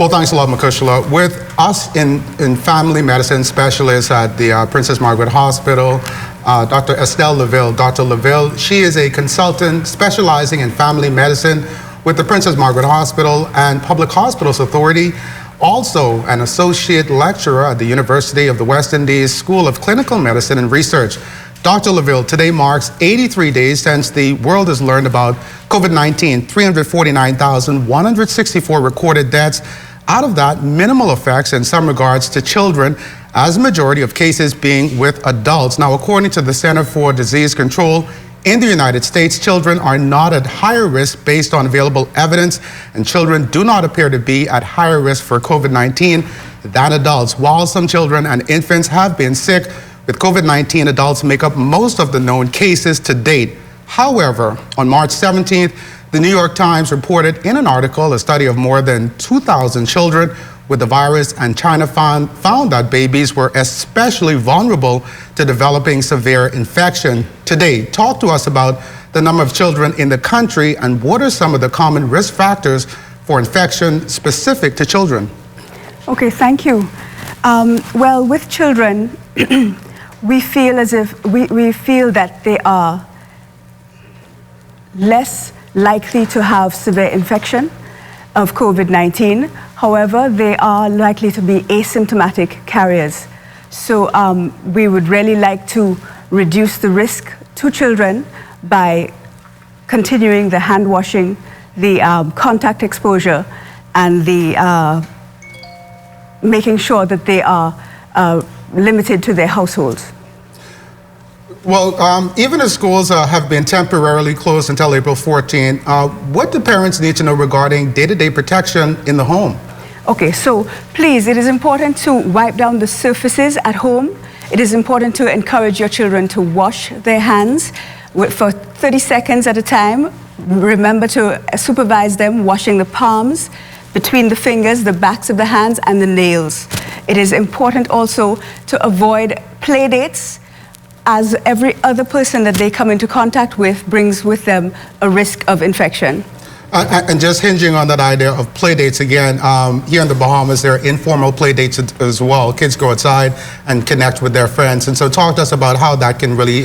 Well, thanks a lot, Makushla. With us in family medicine specialists at the Princess Margaret Hospital, Dr. Estelle Laville. Dr. Laville, she is a consultant specializing in family medicine with the Princess Margaret Hospital and Public Hospitals Authority, also an associate lecturer at the University of the West Indies School of Clinical Medicine and Research. Dr. Laville, today marks 83 days since the world has learned about COVID-19, 349,164 recorded deaths. Out of that, minimal effects in some regards to children, as a majority of cases being with adults. Now, according to the Center for Disease Control in the United States, children are not at higher risk based on available evidence, and children do not appear to be at higher risk for COVID-19 than adults. While some children and infants have been sick with COVID-19, adults make up most of the known cases to date. However, on March 17th, the New York Times reported in an article a study of more than 2,000 children with the virus, and China found that babies were especially vulnerable to developing severe infection. Today, talk to us about the number of children in the country and what are some of the common risk factors for infection specific to children. Okay, thank you. Well, with children, we feel that they are less likely to have severe infection of COVID-19. However, they are likely to be asymptomatic carriers. So we would really like to reduce the risk to children by continuing the hand washing, the contact exposure, and the making sure that they are limited to their households. Well, even as schools have been temporarily closed until April 14, what do parents need to know regarding day-to-day protection in the home? Okay, so please, it is important to wipe down the surfaces at home. It is important to encourage your children to wash their hands for 30 seconds at a time. Remember to supervise them washing the palms, between the fingers, the backs of the hands, and the nails. It is important also to avoid play dates, as every other person that they come into contact with brings with them a risk of infection. And just hinging on that idea of play dates again, here in the Bahamas, there are informal play dates as well. Kids go outside and connect with their friends. And so talk to us about how that can really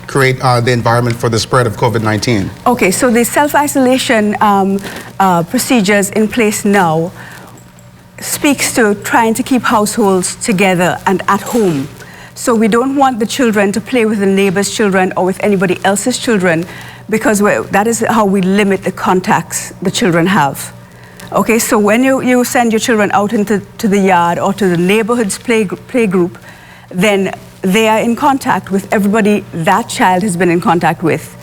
create the environment for the spread of COVID-19. Okay, so the self-isolation procedures in place now speaks to trying to keep households together and at home. So we don't want the children to play with the neighbor's children or with anybody else's children, because that is how we limit the contacts the children have. Okay, so when you send your children out into the yard or to the neighborhood's play group, then they are in contact with everybody that child has been in contact with.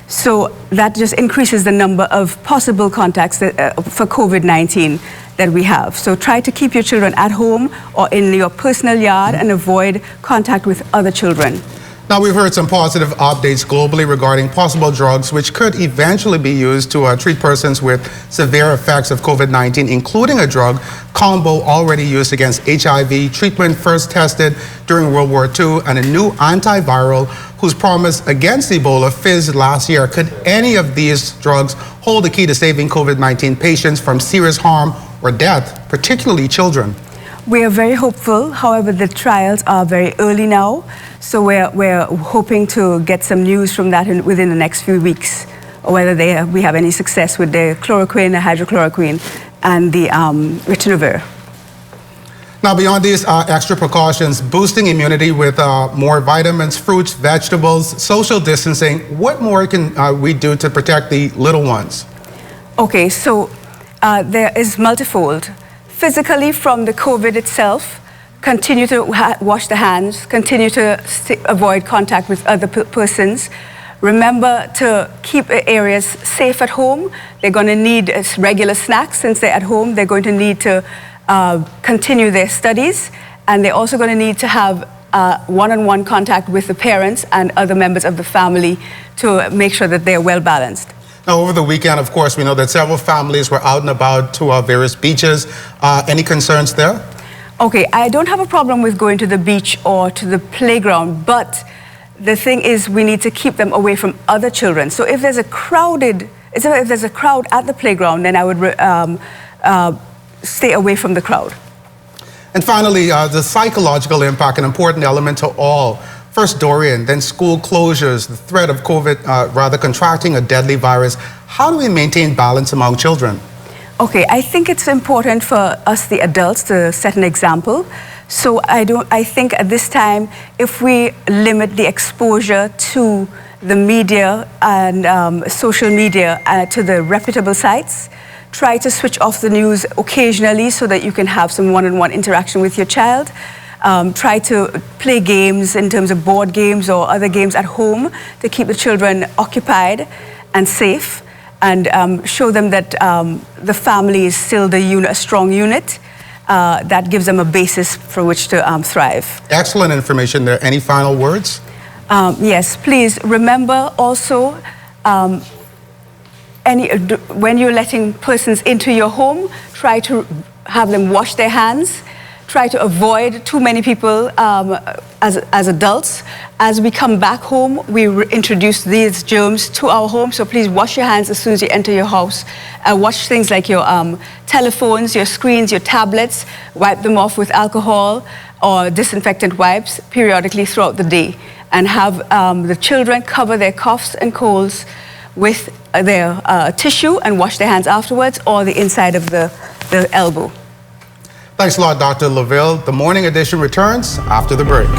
So that just increases the number of possible contacts for COVID-19 that we have. So try to keep your children at home or in your personal yard and avoid contact with other children. Now, we've heard some positive updates globally regarding possible drugs which could eventually be used to treat persons with severe effects of COVID-19, including a drug combo already used against HIV, treatment first tested during World War II, and a new antiviral whose promise against Ebola fizzed last year. Could any of these drugs hold the key to saving COVID-19 patients from serious harm or death, particularly children? We are very hopeful. However, the trials are very early now, so we're hoping to get some news from that within the next few weeks, or whether we have any success with the chloroquine, the hydrochloroquine, and the ritonavir. Now, beyond these extra precautions, boosting immunity with more vitamins, fruits, vegetables, social distancing, what more can we do to protect the little ones? Okay, so there is multifold. Physically, from the COVID itself, continue to wash the hands, continue to avoid contact with other persons. Remember to keep areas safe at home. They're going to need regular snacks since they're at home. They're going to need to continue their studies, and they're also going to need to have one-on-one contact with the parents and other members of the family to make sure that they're well balanced. Now, over the weekend, of course, we know that several families were out and about to various beaches. Any concerns there? Okay, I don't have a problem with going to the beach or to the playground, but the thing is we need to keep them away from other children. So if there's a crowd at the playground, then I would stay away from the crowd. And finally, the psychological impact, an important element to all. First Dorian, then school closures, the threat of COVID, contracting a deadly virus. How do we maintain balance among children? Okay, I think it's important for us, the adults, to set an example. So I think at this time, if we limit the exposure to the media and social media to the reputable sites, try to switch off the news occasionally so that you can have some one-on-one interaction with your child. Try to play games in terms of board games or other games at home to keep the children occupied and safe, and show them that the family is still a strong unit that gives them a basis for which to thrive. Excellent information there. Any final words? Yes, please remember also when you're letting persons into your home, try to have them wash their hands. Try to avoid too many people as adults. As we come back home, we introduce these germs to our home, so please wash your hands as soon as you enter your house. Wash things like your telephones, your screens, your tablets, wipe them off with alcohol or disinfectant wipes periodically throughout the day, and have the children cover their coughs and colds with their tissue and wash their hands afterwards, or the inside of the elbow. Thanks a lot, Dr. LaVille. The morning edition returns after the break.